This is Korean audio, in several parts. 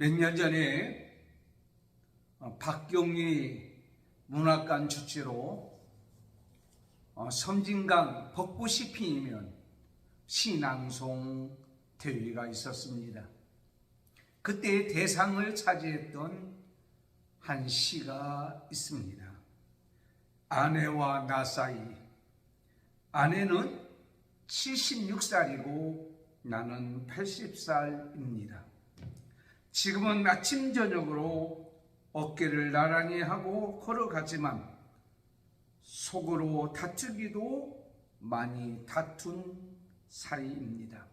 몇 년 전에 박경리 문학관 주최로 섬진강 벚꽃이 피면 시낭송 대회가 있었습니다. 그때 대상을 차지했던 한 시가 있습니다. 아내와 나 사이. 아내는 76살이고 나는 80살입니다. 지금은 아침 저녁으로 어깨를 나란히 하고 걸어가지만 속으로 다투기도 많이 다툰 사이입니다.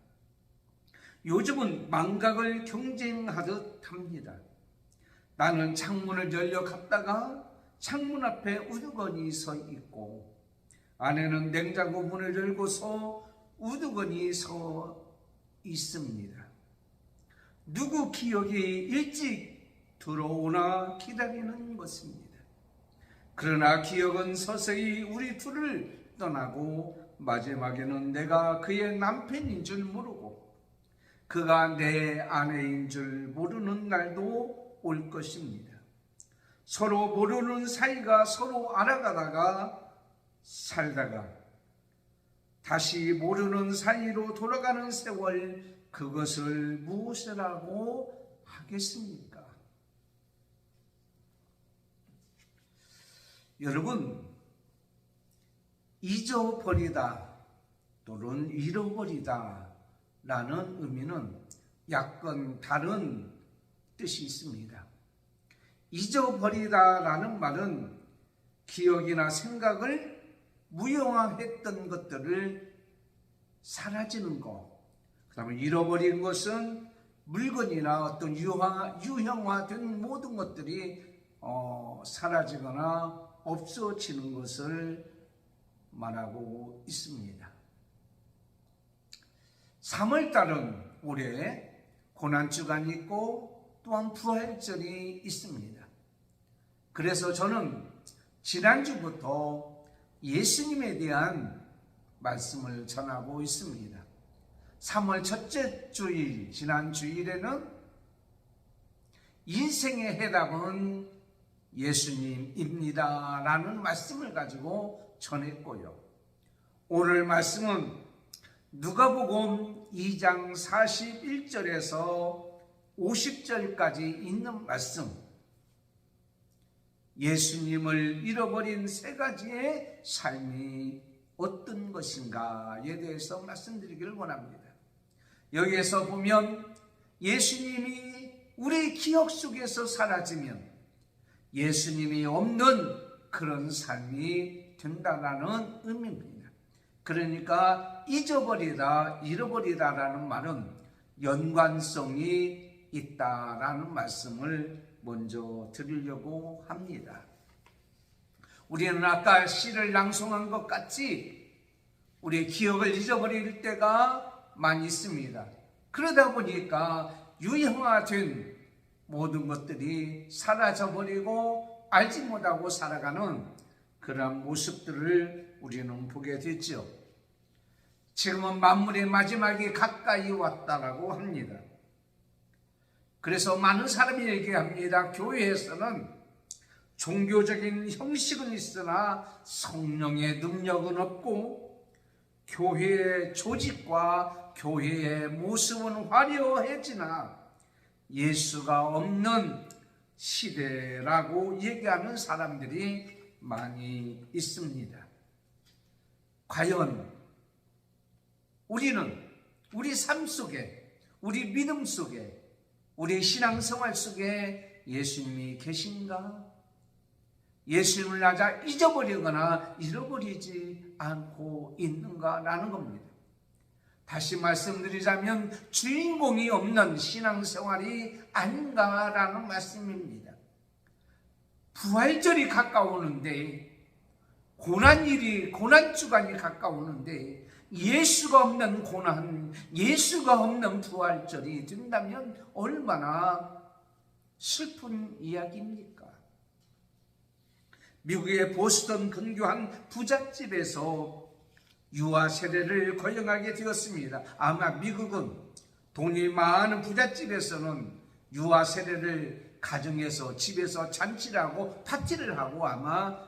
요즘은 망각을 경쟁하듯 합니다. 나는 창문을 열려 갔다가 창문 앞에 우두커니 서 있고, 아내는 냉장고 문을 열고서 우두커니 서 있습니다. 누구 기억이 일찍 들어오나 기다리는 것입니다. 그러나 기억은 서서히 우리 둘을 떠나고 마지막에는 내가 그의 남편인 줄 모르고 그가 내 아내인 줄 모르는 날도 올 것입니다. 서로 모르는 사이가 서로 알아가다가 살다가 다시 모르는 사이로 돌아가는 세월, 그것을 무엇이라고 하겠습니까? 여러분, 잊어버리다 또는 잃어버리다 라는 의미는 약간 다른 뜻이 있습니다. 잊어버리다 라는 말은 기억이나 생각을 무용화했던 것들을 사라지는 것, 그 다음에 잃어버린 것은 물건이나 어떤 유형화된 모든 것들이 사라지거나 없어지는 것을 말하고 있습니다. 3월달은 올해 고난주간이 있고 또한 부활절이 있습니다. 그래서 저는 지난주부터 예수님에 대한 말씀을 전하고 있습니다. 3월 첫째 주일, 지난 주일에는 인생의 해답은 예수님입니다 라는 말씀을 가지고 전했고요. 오늘 말씀은 누가복음 2장 41절에서 50절까지 있는 말씀, 예수님을 잃어버린 세 가지의 삶이 어떤 것인가에 대해서 말씀드리기를 원합니다. 여기에서 보면 예수님이 우리 기억 속에서 사라지면 예수님이 없는 그런 삶이 된다는 의미입니다. 그러니까 잊어버리다, 잃어버리다라는 말은 연관성이 있다라는 말씀을 먼저 드리려고 합니다. 우리는 아까 시를 낭송한 것 같이 우리의 기억을 잊어버릴 때가 많이 있습니다. 그러다 보니까 유형화된 모든 것들이 사라져버리고 알지 못하고 살아가는 그런 모습들을 우리는 보게 됐죠. 지금은 만물의 마지막이 가까이 왔다라고 합니다. 그래서 많은 사람이 얘기합니다. 교회에서는 종교적인 형식은 있으나 성령의 능력은 없고 교회의 조직과 교회의 모습은 화려해지나 예수가 없는 시대라고 얘기하는 사람들이 많이 있습니다. 과연 우리는 우리 삶 속에, 우리 믿음 속에, 우리 신앙생활 속에 예수님이 계신가? 예수님을 낮아 잊어버리거나 잃어버리지 않고 있는가라는 겁니다. 다시 말씀드리자면 주인공이 없는 신앙생활이 아닌가라는 말씀입니다. 부활절이 가까우는데, 고난주간이 가까우는데 예수가 없는 고난, 예수가 없는 부활절이 된다면 얼마나 슬픈 이야기입니까? 미국의 보스턴 근교 한 부잣집에서 유아 세례를 거행하게 되었습니다. 아마 미국은 돈이 많은 부잣집에서는 유아 세례를 가정에서 집에서 잔치를 하고 파티를 하고 아마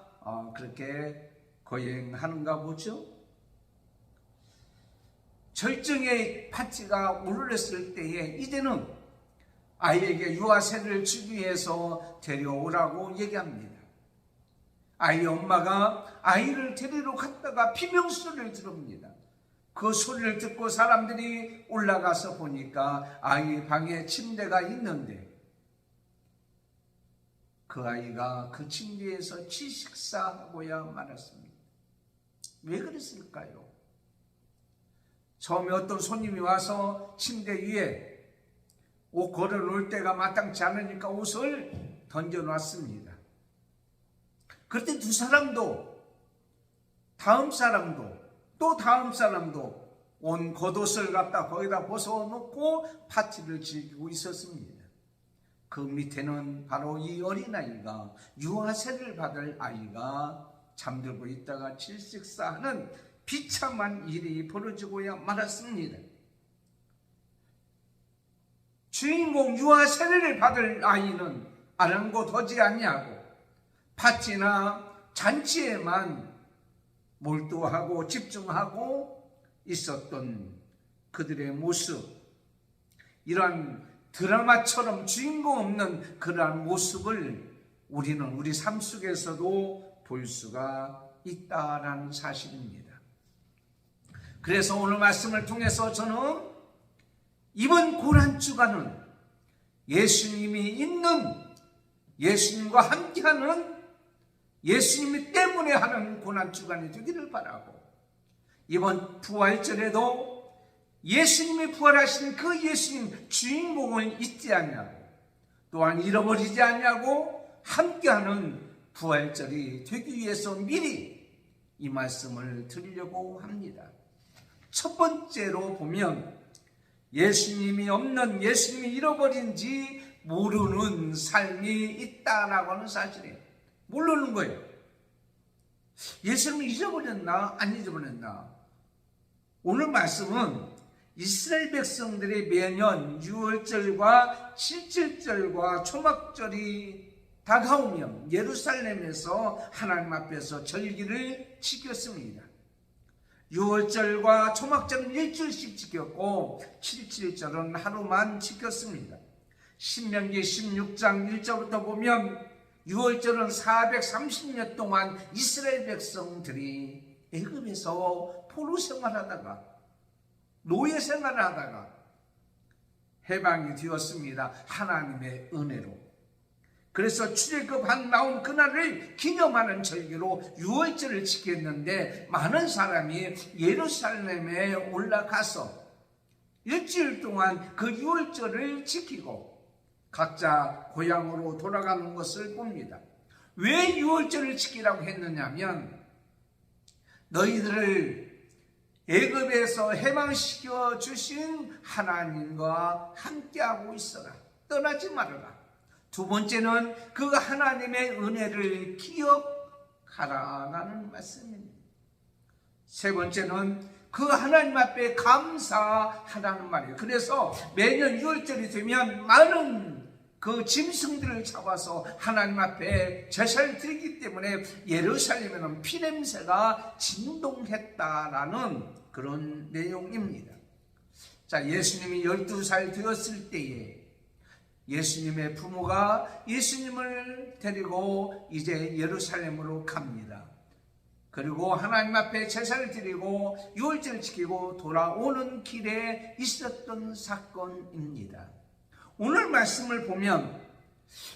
그렇게 거행하는가 보죠. 절정의 파티가 오르렀을 때에 이제는 아이에게 유아 세례를 주기 위해서 데려오라고 얘기합니다. 아이 엄마가 아이를 데리러 갔다가 비명소리를 들읍니다. 그 소리를 듣고 사람들이 올라가서 보니까 아이 방에 침대가 있는데 그 아이가 그 침대에서 취식사하고야 말았습니다. 왜 그랬을까요? 처음에 어떤 손님이 와서 침대 위에 옷 걸어놓을 때가 마땅치 않으니까 옷을 던져놨습니다. 그때 두 사람도 다음 사람도 또 다음 사람도 온 겉옷을 갖다 거기다 벗어놓고 파티를 즐기고 있었습니다. 그 밑에는 바로 이 어린아이가 유아세를 받을 아이가 잠들고 있다가 질식사하는 비참한 일이 벌어지고야 말았습니다. 주인공 유아세례를 받을 아이는 아랑곳하지 아니하고 파티나 잔치에만 몰두하고 집중하고 있었던 그들의 모습, 이러한 드라마처럼 주인공 없는 그러한 모습을 우리는 우리 삶 속에서도 볼 수가 있다라는 사실입니다. 그래서 오늘 말씀을 통해서 저는 이번 고난주간은 예수님이 있는, 예수님과 함께하는, 예수님이 때문에 하는 고난주간이 되기를 바라고, 이번 부활절에도 예수님이 부활하신 그 예수님 주인공을 잊지 않냐고, 또한 잃어버리지 않냐고 함께하는 부활절이 되기 위해서 미리 이 말씀을 드리려고 합니다. 첫 번째로 보면 예수님이 없는, 예수님이 잃어버린지 모르는 삶이 있다라고 하는 사실이에요. 모르는 거예요. 예수님이 잊어버렸나 안 잊어버렸나. 오늘 말씀은 이스라엘 백성들이 매년 6월절과 7절과 초막절이 다가오면 예루살렘에서 하나님 앞에서 절기를 지켰습니다. 6월절과 초막절은 일주일씩 지켰고 7절은 하루만 지켰습니다. 신명기 16장 1절부터 보면 6월절은 430년 동안 이스라엘 백성들이 애굽에서 포로 생활하다가 노예 생활을 하다가 해방이 되었습니다. 하나님의 은혜로. 그래서 출애굽한 나온 그날을 기념하는 절기로 6월절을 지켰는데 많은 사람이 예루살렘에 올라가서 일주일 동안 그 6월절을 지키고 각자 고향으로 돌아가는 것을 봅니다. 왜 6월절을 지키라고 했느냐면 너희들을 애굽에서 해방시켜 주신 하나님과 함께하고 있어라. 떠나지 말아라. 두 번째는 그 하나님의 은혜를 기억하라라는 말씀입니다. 세 번째는 그 하나님 앞에 감사하라는 말이에요. 그래서 매년 6월절이 되면 많은 그 짐승들을 잡아서 하나님 앞에 제사를 드리기 때문에 예루살렘에는 피냄새가 진동했다라는 그런 내용입니다. 자, 예수님이 12살 되었을 때에 예수님의 부모가 예수님을 데리고 이제 예루살렘으로 갑니다. 그리고 하나님 앞에 제사를 드리고 6월절을 지키고 돌아오는 길에 있었던 사건입니다. 오늘 말씀을 보면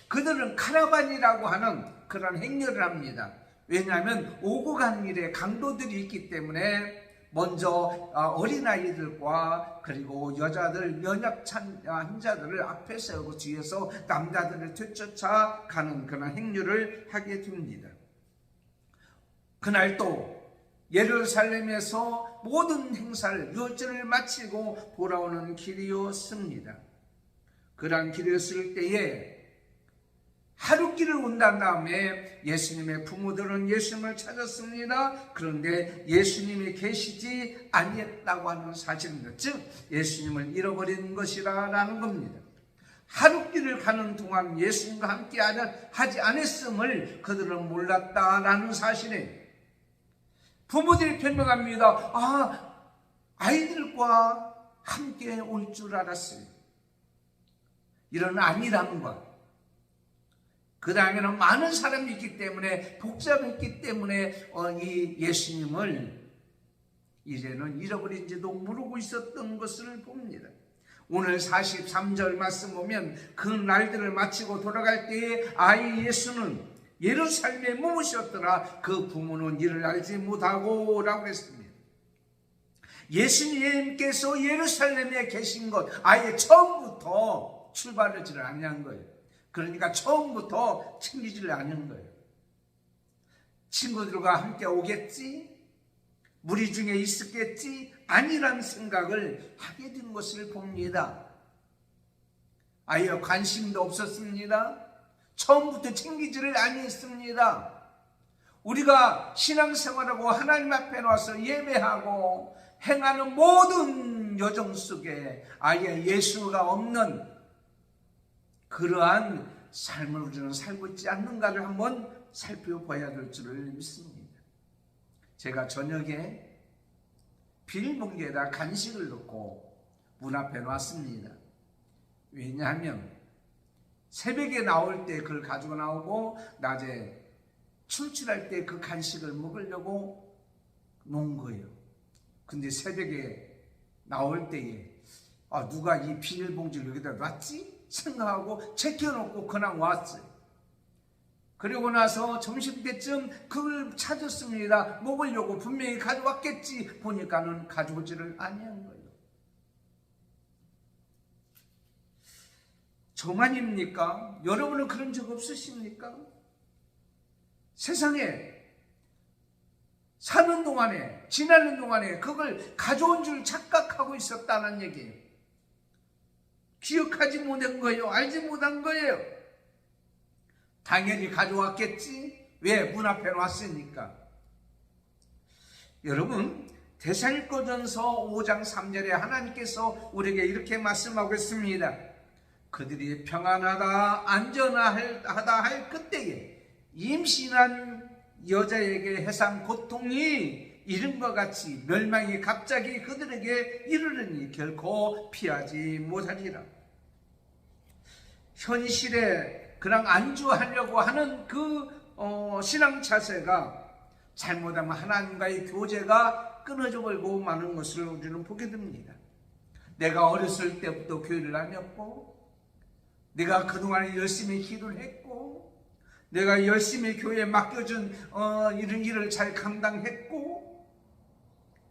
그들은 카라반이라고 하는 그런 행렬을 합니다. 왜냐하면 오고 간 길에 강도들이 있기 때문에 먼저 어린아이들과 그리고 여자들, 연약한 환자들을 앞에 세우고 뒤에서 남자들을 뒤쫓아 가는 그런 행렬을 하게 됩니다. 그날 또 예루살렘에서 모든 행사를 6월절을 마치고 돌아오는 길이었습니다. 그러한 길이었을 때에 하루길을 온단 다음에 예수님의 부모들은 예수님을 찾았습니다. 그런데 예수님이 계시지 아니했다고 하는 사실입니다. 즉 예수님을 잃어버린 것이라는 겁니다. 하룻길을 가는 동안 예수님과 함께 하지 않았음을 그들은 몰랐다라는 사실에 부모들이 변명합니다. 아이들과 함께 올 줄 알았어요. 이런 안일함과 그 다음에는 많은 사람이 있기 때문에 복잡했기 때문에 이 예수님을 이제는 잃어버린지도 모르고 있었던 것을 봅니다. 오늘 43절 말씀 보면 그 날들을 마치고 돌아갈 때에 아이 예수는 예루살렘에 머무셨더라. 그 부모는 이를 알지 못하고 라고 했습니다. 예수님께서 예루살렘에 계신 것 아예 처음부터 출발하지를 않은 거예요. 그러니까 처음부터 챙기지를 않은 거예요. 친구들과 함께 오겠지? 무리 중에 있었겠지? 아니란 생각을 하게 된 것을 봅니다. 아예 관심도 없었습니다. 처음부터 챙기지를 아니했습니다. 우리가 신앙생활하고 하나님 앞에 와서 예배하고 행하는 모든 여정 속에 아예 예수가 없는 그러한 삶을 우리는 살고 있지 않는가를 한번 살펴봐야 될 줄을 믿습니다. 제가 저녁에 비닐봉지에다 간식을 넣고 문 앞에 놨습니다. 왜냐하면 새벽에 나올 때 그걸 가지고 나오고 낮에 출출할 때 그 간식을 먹으려고 놓은 거예요. 근데 새벽에 나올 때에 누가 이 비닐봉지를 여기다 놨지? 생각하고 제껴놓고 그냥 왔어요. 그리고 나서 점심때쯤 그걸 찾았습니다. 먹으려고 분명히 가져왔겠지 보니까는 가져오지를 아니한 거예요. 저만입니까? 여러분은 그런 적 없으십니까? 세상에 사는 동안에 지나는 동안에 그걸 가져온 줄 착각하고 있었다는 얘기예요. 기억하지 못한 거예요. 알지 못한 거예요. 당연히 가져왔겠지. 왜? 문 앞에 놨으니까. 여러분 데살로니가전서 5장 3절에 하나님께서 우리에게 이렇게 말씀하고 있습니다. 그들이 평안하다 안전하다 할 그때에 임신한 여자에게 해상 고통이 이른과 같이 멸망이 갑자기 그들에게 이르르니 결코 피하지 못하리라. 현실에 그냥 안주하려고 하는 그 신앙 자세가 잘못하면 하나님과의 교제가 끊어져 버리고 마는 것을 우리는 보게 됩니다. 내가 어렸을 때부터 교회를 다녔고 내가 그동안 열심히 기도를 했고 내가 열심히 교회에 맡겨준 이런 일을 잘 감당했고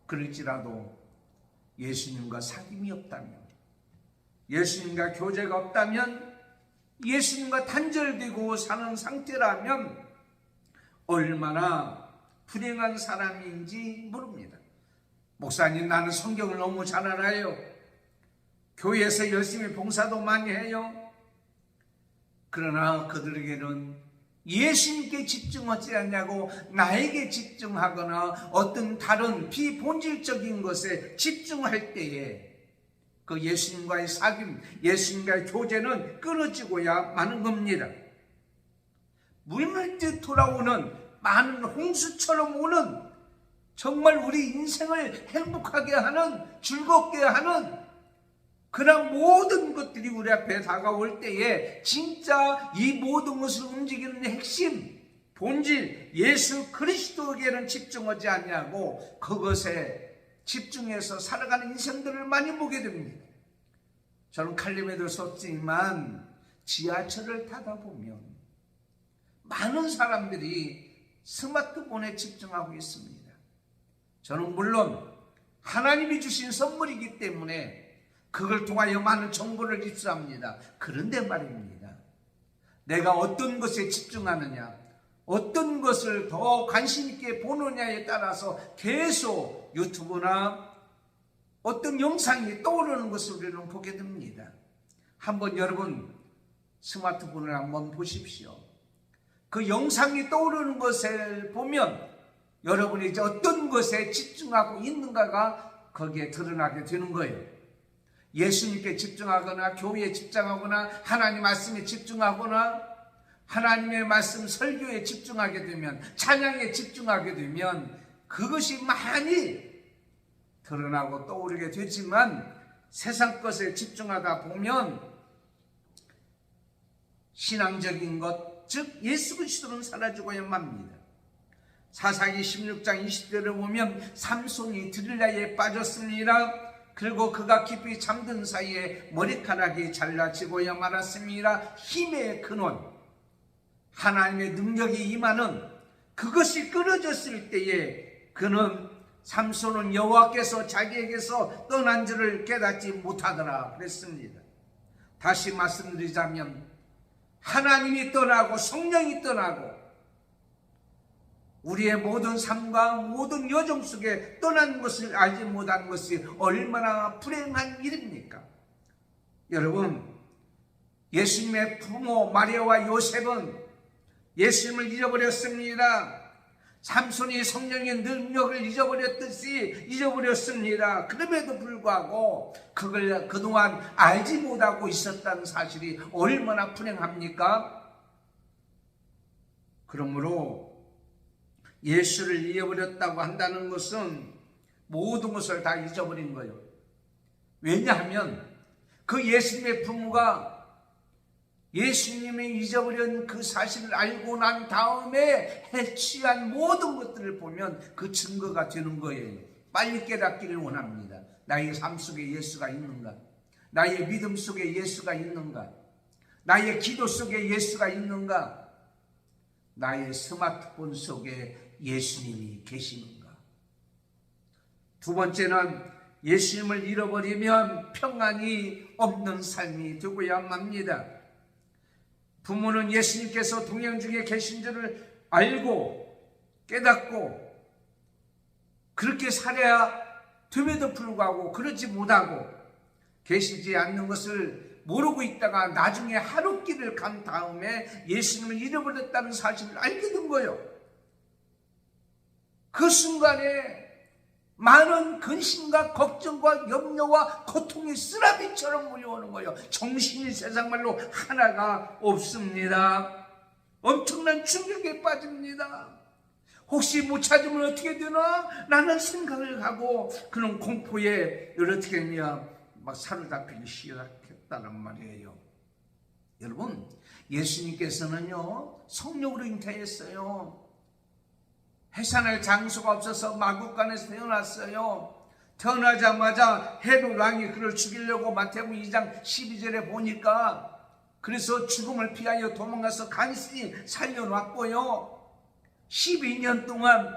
그럴지라도 예수님과 사귐이 없다면 예수님과 교제가 없다면 예수님과 단절되고 사는 상태라면 얼마나 불행한 사람인지 모릅니다. 목사님 나는 성경을 너무 잘 알아요. 교회에서 열심히 봉사도 많이 해요. 그러나 그들에게는 예수님께 집중하지 않냐고 나에게 집중하거나 어떤 다른 비본질적인 것에 집중할 때에 그 예수님과의 사귐, 예수님과의 교제는 끊어지고야 마는 겁니다. 물밀듯 돌아오는 많은 홍수처럼 오는 정말 우리 인생을 행복하게 하는 즐겁게 하는 그런 모든 것들이 우리 앞에 다가올 때에 진짜 이 모든 것을 움직이는 핵심, 본질, 예수 그리스도에게는 집중하지 않냐고 그것에 집중해서 살아가는 인생들을 많이 보게 됩니다. 저는 칼림에도 썼지만 지하철을 타다 보면 많은 사람들이 스마트폰에 집중하고 있습니다. 저는 물론 하나님이 주신 선물이기 때문에 그걸 통하여 많은 정보를 입수합니다. 그런데 말입니다. 내가 어떤 것에 집중하느냐, 어떤 것을 더 관심 있게 보느냐에 따라서 계속 유튜브나 어떤 영상이 떠오르는 것을 우리는 보게 됩니다. 한번 여러분 스마트폰을 한번 보십시오. 그 영상이 떠오르는 것을 보면 여러분이 이제 어떤 것에 집중하고 있는가가 거기에 드러나게 되는 거예요. 예수님께 집중하거나 교회에 집중하거나 하나님 말씀에 집중하거나 하나님의 말씀 설교에 집중하게 되면, 찬양에 집중하게 되면 그것이 많이 드러나고 떠오르게 되지만, 세상 것에 집중하다 보면 신앙적인 것, 즉 예수 그리스도는 사라지고야 맙니다. 사사기 16장 20절을 보면 삼손이 드릴라에 빠졌습니다. 그리고 그가 깊이 잠든 사이에 머리카락이 잘라지고야 말았습니다. 힘의 근원, 하나님의 능력이 임하는 그것이 끊어졌을 때에 그는, 삼손은 여호와께서 자기에게서 떠난 줄을 깨닫지 못하더라 그랬습니다. 다시 말씀드리자면, 하나님이 떠나고 성령이 떠나고 우리의 모든 삶과 모든 여정 속에 떠난 것을 알지 못한 것이 얼마나 불행한 일입니까? 여러분, 예수님의 부모 마리아와 요셉은 예수님을 잃어버렸습니다. 삼손이 성령의 능력을 잊어버렸듯이 잊어버렸습니다. 그럼에도 불구하고 그걸 그동안 알지 못하고 있었다는 사실이 얼마나 불행합니까? 그러므로 예수를 잃어버렸다고 한다는 것은 모든 것을 다 잊어버린 거예요. 왜냐하면 그 예수님의 부모가 예수님이 잊어버린 그 사실을 알고 난 다음에 해취한 모든 것들을 보면 그 증거가 되는 거예요. 빨리 깨닫기를 원합니다. 나의 삶 속에 예수가 있는가? 나의 믿음 속에 예수가 있는가? 나의 기도 속에 예수가 있는가? 나의 스마트폰 속에 예수님이 계시는가? 두 번째는 예수님을 잃어버리면 평안이 없는 삶이 되고야 맙니다. 부모는 예수님께서 동행 중에 계신 줄을 알고 깨닫고 그렇게 살아야 됨에도 불구하고 그러지 못하고 계시지 않는 것을 모르고 있다가 나중에 하룻길을 간 다음에 예수님을 잃어버렸다는 사실을 알게 된 거예요. 그 순간에 많은 근심과 걱정과 염려와 고통이 쓰라비처럼 몰려오는 거예요. 정신이 세상 말로 하나가 없습니다. 엄청난 충격에 빠집니다. 혹시 못 찾으면 어떻게 되나? 라는 생각을 하고 그런 공포에 어떻게 했냐? 막 사로잡히기 시작했다는 말이에요. 여러분, 예수님께서는요 성령으로 잉태했어요. 해산할 장소가 없어서 마구간에서 태어났어요. 태어나자마자 헤롯 왕이 그를 죽이려고 마태복음 2장 12절에 보니까 그래서 죽음을 피하여 도망가서 간신히 살려놨고요. 12년 동안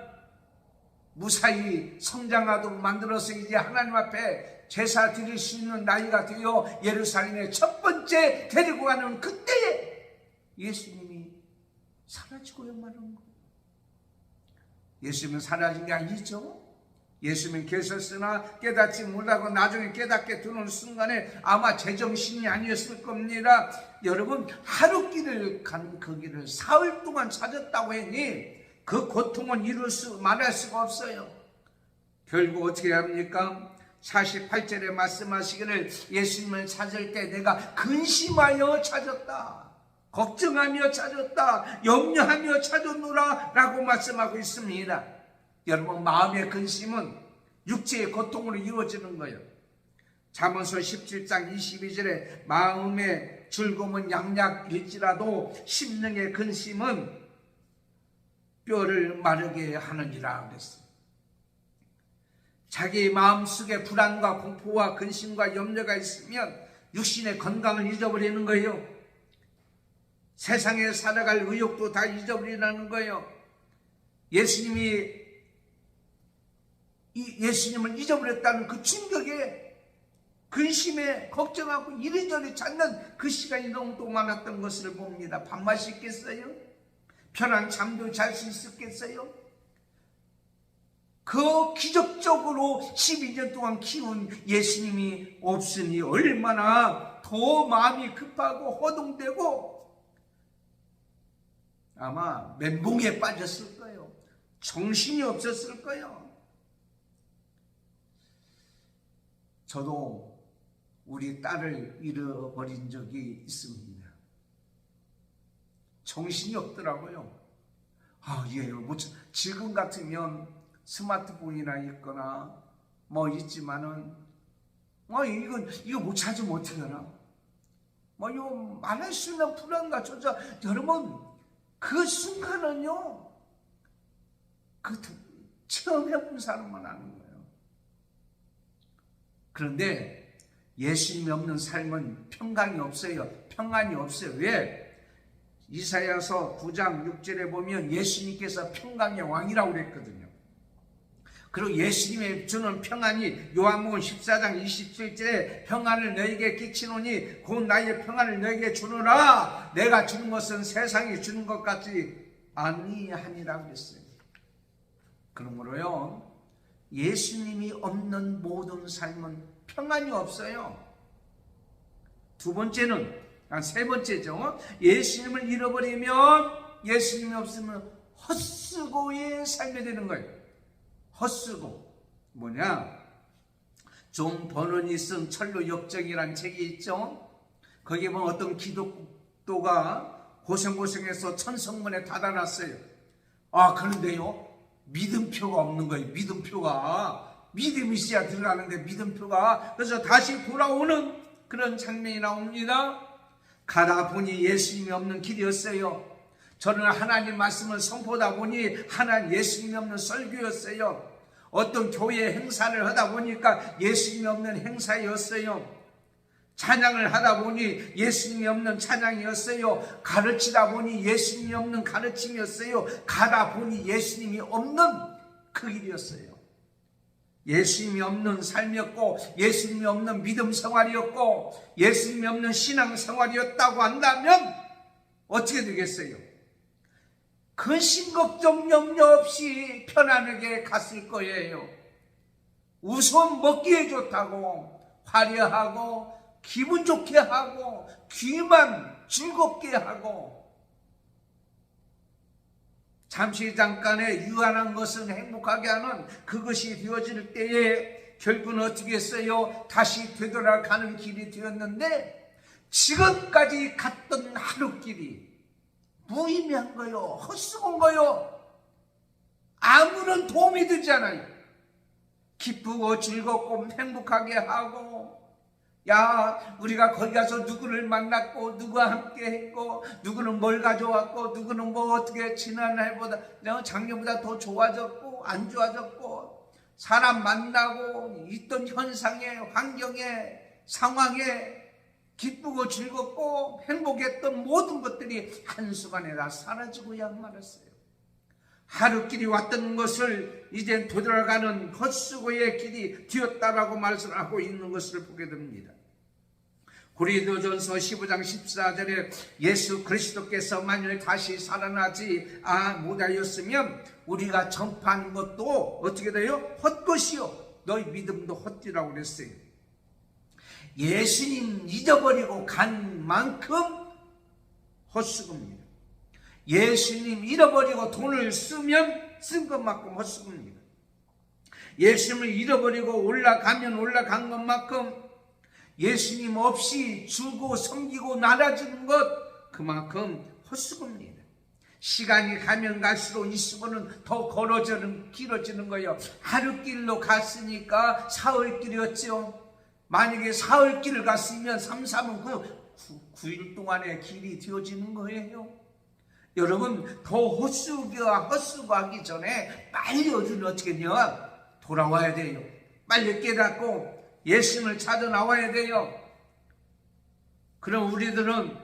무사히 성장하도록 만들어서 이제 하나님 앞에 제사 드릴 수 있는 나이가 되어 예루살렘에 첫 번째 데리고 가는 그때에 예수님이 사라지고야 마는 거예요. 예수님은 사라진 게 아니죠. 예수님은 계셨으나 깨닫지 못하고 나중에 깨닫게 되는 순간에 아마 제정신이 아니었을 겁니다. 여러분, 하룻길을 간 그 길을 사흘 동안 찾았다고 했니 그 고통은 말할 수가 없어요. 결국 어떻게 합니까? 48절에 말씀하시기를 예수님을 찾을 때 내가 근심하여 찾았다, 걱정하며 찾았다, 염려하며 찾았노라 라고 말씀하고 있습니다. 여러분, 마음의 근심은 육체의 고통으로 이루어지는 거예요. 잠언서 17장 22절에 마음의 즐거움은 양약일지라도 심령의 근심은 뼈를 마르게 하느니라 그랬어요. 자기 마음속에 불안과 공포와 근심과 염려가 있으면 육신의 건강을 잊어버리는 거예요. 세상에 살아갈 의욕도 다 잊어버리라는 거예요. 예수님을 잊어버렸다는 그 충격에 근심에 걱정하고 이리저리 찾는 그 시간이 너무 또 많았던 것을 봅니다. 밥맛이 있겠어요? 편한 잠도 잘 수 있었겠어요? 그 기적적으로 12년 동안 키운 예수님이 없으니 얼마나 더 마음이 급하고 허둥대고 아마 멘붕에 빠졌을 거예요. 정신이 없었을 거예요. 저도 우리 딸을 잃어버린 적이 있습니다. 정신이 없더라고요. 지금 같으면 스마트폰이나 있거나 뭐 있지만은 이거 못 찾으면 어떻게 하나? 이거 말할 수 있는 불안과 조절. 여러분, 그 순간은요, 처음 해본 사람만 아는 거예요. 그런데 예수님이 없는 삶은 평강이 없어요. 평안이 없어요. 왜? 이사야서 9장 6절에 보면 예수님께서 평강의 왕이라고 그랬거든요. 그리고 예수님의 주는 평안이 요한복음 14장 27절에 평안을 너에게 끼치노니 곧 나의 평안을 너에게 주노라. 내가 주는 것은 세상이 주는 것 같지 아니하니라 그랬어요. 그러므로요, 예수님이 없는 모든 삶은 평안이 없어요. 세 번째죠. 예수님을 잃어버리면, 예수님이 없으면 헛수고의 삶이 되는 거예요. 헛수고. 뭐냐? 존 버넌이 쓴 철로 역정이라는 책이 있죠. 거기에 보면 어떤 기독교가 고생해서 천성문에 닫아놨어요. 그런데요, 믿음표가 없는 거예요. 믿음이 있어야 들어가는데 믿음표가. 그래서 다시 돌아오는 그런 장면이 나옵니다. 가다 보니 예수님이 없는 길이었어요. 저는 하나님 말씀을 선포하다 보니 하나님 예수님이 없는 설교였어요. 어떤 교회 행사를 하다 보니까 예수님이 없는 행사였어요. 찬양을 하다 보니 예수님이 없는 찬양이었어요. 가르치다 보니 예수님이 없는 가르침이었어요. 가다 보니 예수님이 없는 그 길이었어요. 예수님이 없는 삶이었고, 예수님이 없는 믿음 생활이었고, 예수님이 없는 신앙 생활이었다고 한다면 어떻게 되겠어요? 근심 걱정 염려 없이 편안하게 갔을 거예요. 우선 먹기에 좋다고, 화려하고, 기분 좋게 하고, 귀만 즐겁게 하고, 잠깐의 유한한 것은 행복하게 하는 그것이 되어질 때에 결국은 어떻게 했어요? 다시 되돌아가는 길이 되었는데, 지금까지 갔던 하루길이 무의미한 거요, 헛수고인 거요. 아무런 도움이 되지 않아요. 기쁘고 즐겁고 행복하게 하고, 우리가 거기 가서 누구를 만났고, 누구와 함께 했고, 누구는 뭘 가져왔고, 누구는 뭐 어떻게 지난해보다, 작년보다 더 좋아졌고, 안 좋아졌고, 사람 만나고, 있던 현상에, 환경에, 상황에, 기쁘고 즐겁고, 행복했던 모든 것들이 한순간에 다 사라지고야 말았어요. 하루길이 왔던 것을 이제 되돌아가는 헛수고의 길이 되었다라고 말씀을 하고 있는 것을 보게 됩니다. 고린도전서 15장 14절에 예수 그리스도께서 만일 다시 살아나지 못하였으면 우리가 전파하는 것도 어떻게 돼요? 헛것이요, 너희 믿음도 헛되라고 그랬어요. 예수님 잊어버리고 간 만큼 헛수고입니다. 예수님 잃어버리고 돈을 쓰면 쓴 것만큼 헛수고입니다. 예수님을 잃어버리고 올라간 것만큼, 예수님 없이 주고 섬기고 나눠주는 것, 그만큼 헛수고입니다. 시간이 가면 갈수록 이 수고는 더 길어지는 거예요. 하루길로 갔으니까 사흘길이었죠. 만약에 사흘길을 갔으면 3, 9일 동안의 길이 되어지는 거예요. 여러분, 더 헛수고하기 전에 빨리 어떻게 했냐? 돌아와야 돼요. 빨리 깨닫고 예수님을 찾아 나와야 돼요. 그럼 우리들은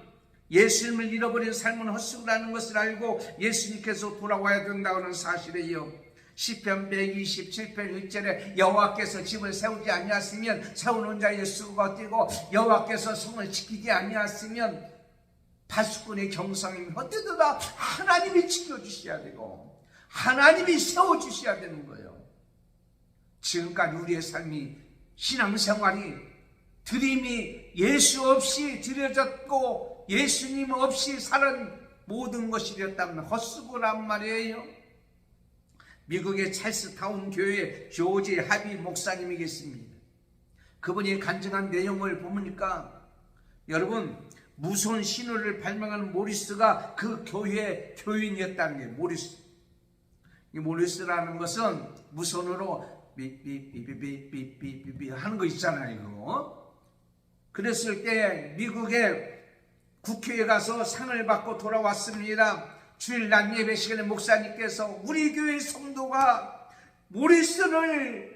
예수님을 잃어버린 삶은 헛수고라는 것을 알고 예수님께서 돌아와야 된다는 사실이에요. 시편 127편 1절에 여호와께서 집을 세우지 아니하시면 세우는 자의 수고가 뛰고, 여호와께서 성을 지키지 아니하시면 파수꾼의 경성이 헛되도다. 하나님이 지켜주셔야 되고, 하나님이 세워주셔야 되는 거예요. 지금까지 우리의 삶이, 신앙생활이, 드림이 예수 없이 드려졌고 예수님 없이 사는 모든 것이 되었다면 헛수고란 말이에요. 미국의 찰스타운 교회 조지 하비 목사님이 계십니다. 그분이 간증한 내용을 보니까 여러분 무서운 신호를 발명하는 모리스가 그 교회의 교인이었다는 게 모리스. 이 모리스라는 것은 무선으로 삐삐삐삐삐삐삐삐 하는 거 있잖아요. 이거. 그랬을 때 미국의 국회에 가서 상을 받고 돌아왔습니다. 주일 낮 예배 시간에 목사님께서 우리 교회 성도가 모리스를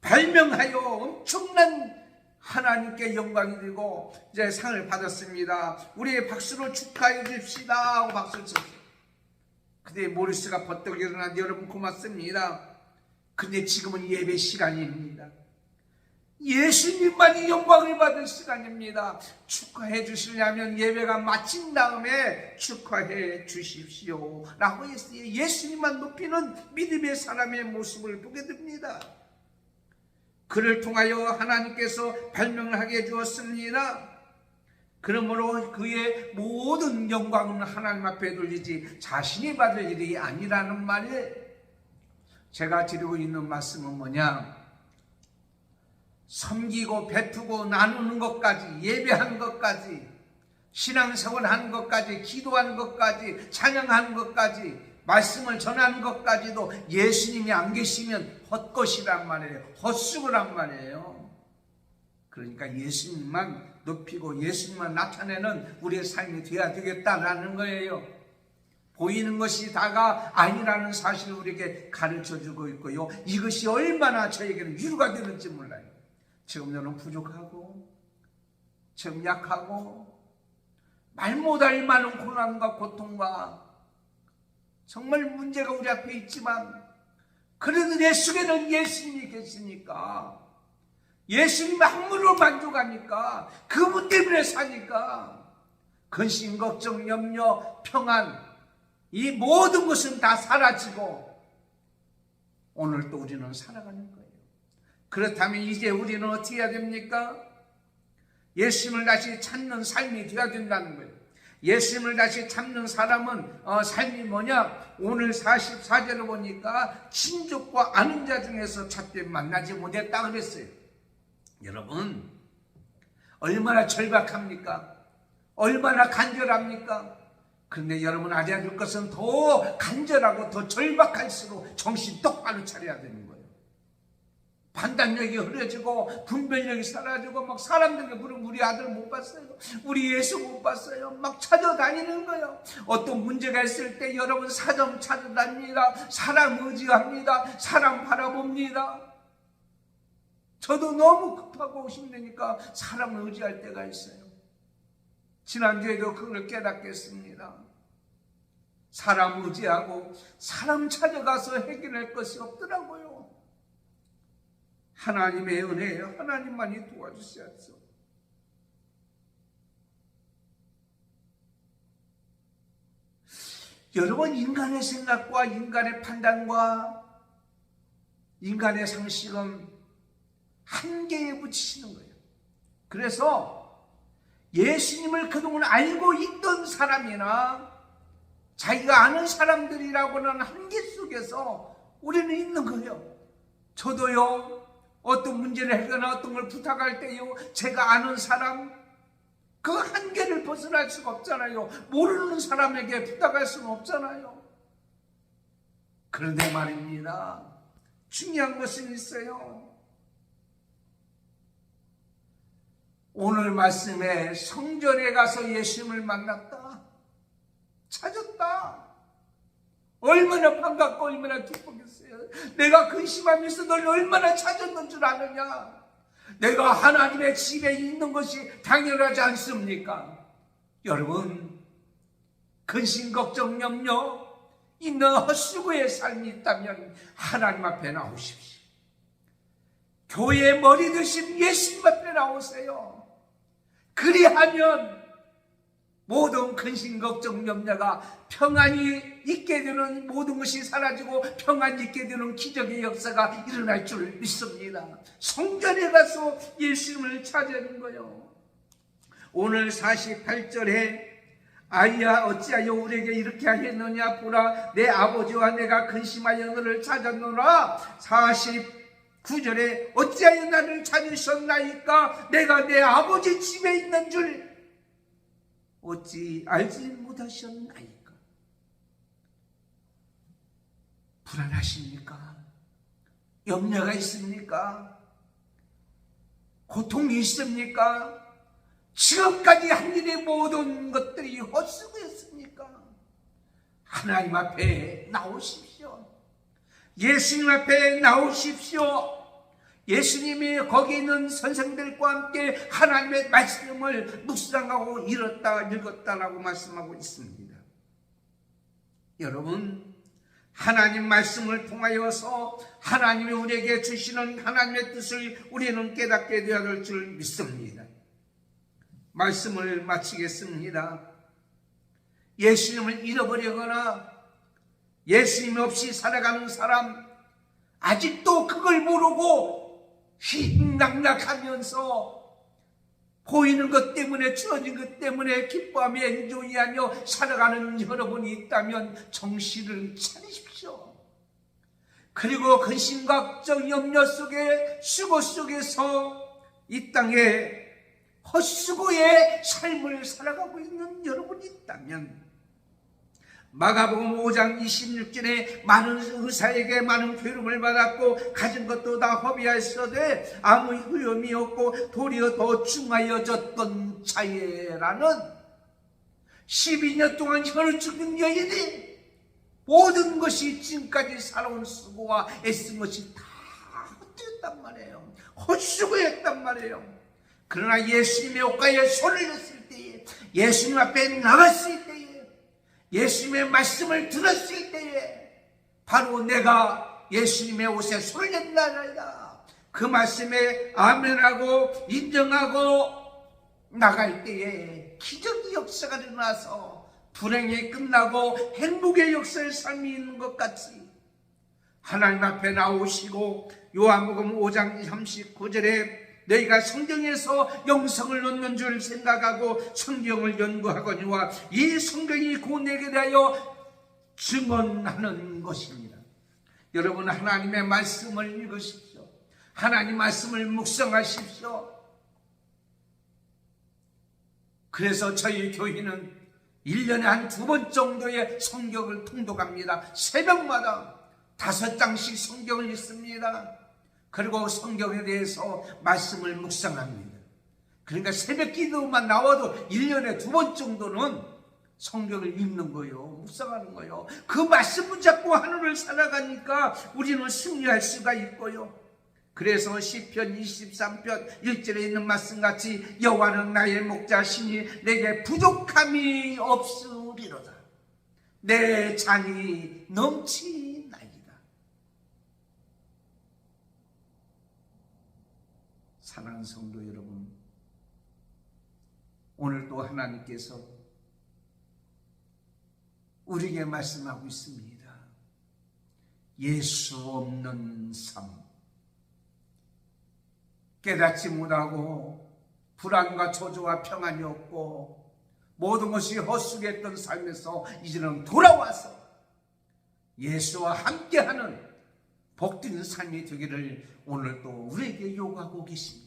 발명하여 엄청난 하나님께 영광이 되고 이제 상을 받았습니다. 우리의 박수로 축하해 줍시다 하고 박수를 쳤어요. 근데 모리스가 버떡 일어났는데 여러분 고맙습니다. 근데 지금은 예배 시간입니다. 예수님만이 영광을 받을 시간입니다. 축하해 주시려면 예배가 마친 다음에 축하해 주십시오 라고 했어요. 예수님만 높이는 믿음의 사람의 모습을 보게 됩니다. 그를 통하여 하나님께서 발명을 하게 해주었습니다. 그러므로 그의 모든 영광은 하나님 앞에 돌리지 자신이 받을 일이 아니라는 말이에요. 제가 드리고 있는 말씀은 뭐냐? 섬기고 베푸고 나누는 것까지, 예배하는 것까지, 신앙생활 하는 것까지, 기도하는 것까지, 찬양하는 것까지, 말씀을 전하는 것까지도 예수님이 안 계시면 헛것이란 말이에요. 헛수고란 말이에요. 그러니까 예수님만 높이고 예수님만 나타내는 우리의 삶이 되어야 되겠다라는 거예요. 보이는 것이 다가 아니라는 사실을 우리에게 가르쳐주고 있고요. 이것이 얼마나 저에게는 위로가 되는지 몰라요. 지금 저는 부족하고 지금 약하고 말 못할 많은 고난과 고통과 정말 문제가 우리 앞에 있지만 그래도 내 속에는 예수님이 계시니까 예수님 한 분으로 만족하니까 그분 때문에 사니까 근심, 걱정, 염려, 평안 이 모든 것은 다 사라지고 오늘 또 우리는 살아가는 거예요. 그렇다면 이제 우리는 어떻게 해야 됩니까? 예수님을 다시 찾는 삶이 되어야 된다는 거예요. 예수님을 다시 찾는 사람은 삶이 뭐냐? 오늘 44절을 보니까 친족과 아는 자 중에서 찾되 만나지 못했다 그랬어요. 여러분 얼마나 절박합니까? 얼마나 간절합니까? 그런데 여러분 알아야 될 것은 더 간절하고 더 절박할수록 정신 똑바로 차려야 되는 거예요. 판단력이 흐려지고 분별력이 사라지고 막 사람들에게 물으면 우리 아들 못 봤어요, 우리 예수 못 봤어요, 막 찾아다니는 거예요. 어떤 문제가 있을 때 여러분 사정 찾아다닙니다. 사람 의지합니다. 사람 바라봅니다. 저도 너무 급하고 힘드니까 사람을 의지할 때가 있어요. 지난주에도 그걸 깨닫겠습니다. 사람 의지하고 사람 찾아가서 해결할 것이 없더라고요. 하나님의 은혜예요. 하나님만이 도와주셔야죠. 여러분 인간의 생각과 인간의 판단과 인간의 상식은 한계에 부딪히는 거예요. 그래서 예수님을 그동안 알고 있던 사람이나 자기가 아는 사람들이라고는 한계 속에서 우리는 있는 거예요. 저도요 어떤 문제를 하거나 어떤 걸 부탁할 때요 제가 아는 사람 그 한계를 벗어날 수가 없잖아요. 모르는 사람에게 부탁할 수는 없잖아요. 그런데 말입니다, 중요한 것은 있어요. 오늘 말씀에 성전에 가서 예수님을 만났다, 찾았다. 얼마나 반갑고 얼마나 기쁘겠어요. 내가 근심하면서 널 얼마나 찾았는 줄 아느냐. 내가 하나님의 집에 있는 것이 당연하지 않습니까? 여러분 근심, 걱정, 염려 있는 헛수고의 삶이 있다면 하나님 앞에 나오십시오. 교회의 머리 되신 예수님 앞에 나오세요. 그리하면 모든 근심, 걱정, 염려가 평안이 있게 되는 모든 것이 사라지고 평안이 있게 되는 기적의 역사가 일어날 줄 믿습니다. 성전에 가서 예수님을 찾아낸 거예요. 오늘 48절에 아이야 어찌하여 우리에게 이렇게 하였느냐, 보라 내 아버지와 내가 근심하여 너를 찾았노라. 9절에 어찌하여 나를 찾으셨나이까? 내가 내 아버지 집에 있는 줄 어찌 알지 못하셨나이까? 불안하십니까? 염려가 있습니까? 고통이 있습니까? 지금까지 한 일의 모든 것들이 헛수고였습니까? 하나님 앞에 나오십시오. 예수님 앞에 나오십시오. 예수님이 거기 있는 선생들과 함께 하나님의 말씀을 묵상하고 읽었다라고 말씀하고 있습니다. 여러분, 하나님 말씀을 통하여서 하나님이 우리에게 주시는 하나님의 뜻을 우리는 깨닫게 되어야 될 줄 믿습니다. 말씀을 마치겠습니다. 예수님을 잃어버리거나 예수님 없이 살아가는 사람, 아직도 그걸 모르고 희낙낙하면서 보이는 것 때문에, 주어진 것 때문에 기뻐하며 엔조이하며 살아가는 여러분이 있다면 정신을 차리십시오. 그리고 근심과 걱정, 염려 속에, 수고 속에서 이 땅에 헛수고의 삶을 살아가고 있는 여러분이 있다면 마가복음 5장 26절에 많은 의사에게 많은 괴로움을 받았고 가진 것도 다 허비하였으되 아무 위험이 없고 도리어 더 중하여졌던 자예라는 12년 동안 혀를 죽는 여인이 모든 것이 지금까지 살아온 수고와 애쓴 것이 다 헛되었단 말이에요. 헛수고였단 말이에요. 그러나 예수님의 옷가에 손을 냈을 때에, 예수님 앞에 나갔을 때에, 예수님의 말씀을 들었을 때에 바로 내가 예수님의 옷에 손을 낸다. 그 말씀에 아멘하고 인정하고 나갈 때에 기적의 역사가 일어나서 불행이 끝나고 행복의 역사의 삶이 있는 것 같이 하나님 앞에 나오시고 요한복음 5장 39절에 너희가 성경에서 영성을 얻는 줄 생각하고 성경을 연구하거니와 이 성경이 곧 내게 대하여 증언하는 것입니다. 여러분, 하나님의 말씀을 읽으십시오. 하나님 말씀을 묵상하십시오. 그래서 저희 교회는 1년에 한 2번 정도의 성경을 통독합니다. 새벽마다 5장씩 성경을 읽습니다. 그리고 성경에 대해서 말씀을 묵상합니다. 그러니까 새벽 기도만 나와도 1년에 2번 정도는 성경을 읽는 거예요. 묵상하는 거예요. 그 말씀 붙잡고 하늘을 살아가니까 우리는 승리할 수가 있고요. 그래서 시편 23편 1절에 있는 말씀같이 여호와는 나의 목자시니 내게 부족함이 없으리로다. 내 잔이 넘치나이다. 사랑하는 성도 여러분, 오늘도 하나님께서 우리에게 말씀하고 있습니다. 예수 없는 삶, 깨닫지 못하고 불안과 초조와 평안이 없고 모든 것이 헛수고했던 삶에서 이제는 돌아와서 예수와 함께하는 복된 삶이 되기를 오늘도 우리에게 요구하고 계십니다.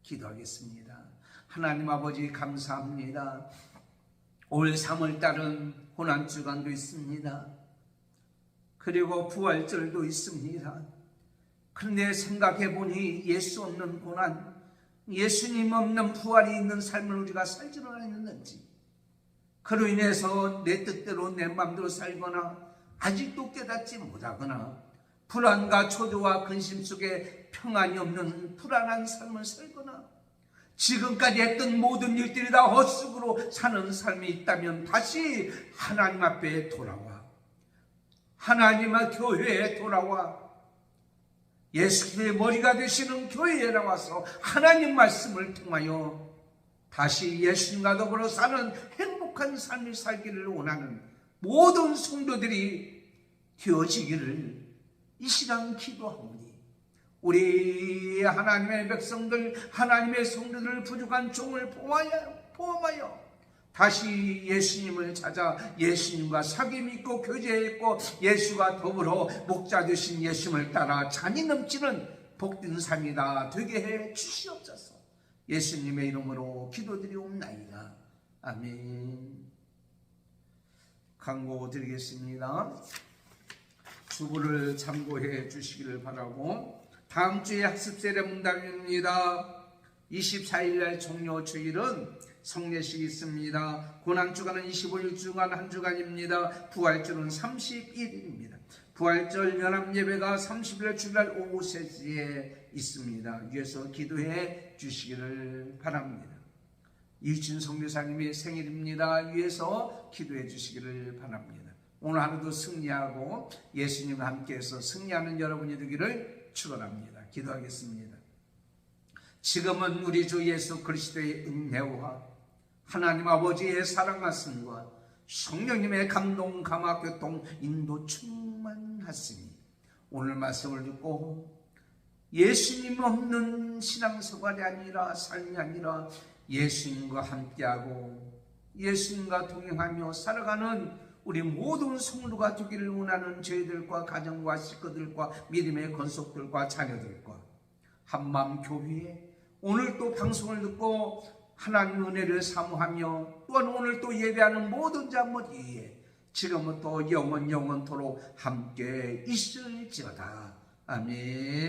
기도하겠습니다. 하나님 아버지, 감사합니다. 올 3월달은 고난주간도 있습니다. 그리고 부활절도 있습니다. 그런데 생각해보니 예수 없는 고난, 예수님 없는 부활이 있는 삶을 우리가 살지는 않았는지, 그로 인해서 내 뜻대로 내 마음대로 살거나 아직도 깨닫지 못하거나 불안과 초조와 근심 속에 평안이 없는 불안한 삶을 살거나 지금까지 했던 모든 일들이 다 헛수고로 사는 삶이 있다면 다시 하나님 앞에 돌아와, 하나님의 교회에 돌아와 예수님의 머리가 되시는 교회에 나와서 하나님 말씀을 통하여 다시 예수님과 더불어 사는 행복한 삶을 살기를 원하는 모든 성도들이 되어지기를 이 시간 기도하오니, 우리 하나님의 백성들, 하나님의 성도들 부족한 종을 포함하여 다시 예수님을 찾아 예수님과 사귐 있고 교제 있고 예수와 더불어 목자 되신 예수님을 따라 잔이 넘치는 복된 삶이 다 되게 해 주시옵소서. 예수님의 이름으로 기도드리옵나이다. 아멘. 강고 드리겠습니다. 주부를 참고해 주시기를 바라고, 다음 주에 학습 세례 문답입니다. 24일날 종료 주일은 성례식이 있습니다. 고난주간은 25일 주간 한 주간입니다. 부활절은 31일입니다. 부활절 연합예배가 30일 주일날 오후 3시에 있습니다. 위에서 기도해 주시기를 바랍니다. 이준 성교사님의 생일입니다. 위에서 기도해 주시기를 바랍니다. 오늘 하루도 승리하고 예수님과 함께해서 승리하는 여러분이 되기를 축원합니다. 기도하겠습니다. 지금은 우리 주 예수 그리스도의 은혜와 하나님 아버지의 사랑 말씀과 성령님의 감동, 감화, 교통, 인도 충만하시니 오늘 말씀을 듣고 예수님 없는 신앙생활이 아니라 삶이 아니라 예수님과 함께하고 예수님과 동행하며 살아가는 우리 모든 성도가 되기를 원하는 저희들과 가정과 식구들과 믿음의 권속들과 자녀들과 한마음 교회에 오늘 또 방송을 듣고 하나님 은혜를 사모하며 또한 오늘 또 예배하는 모든 자모두에 지금부터 영원토록 함께 있을지어다. 아멘.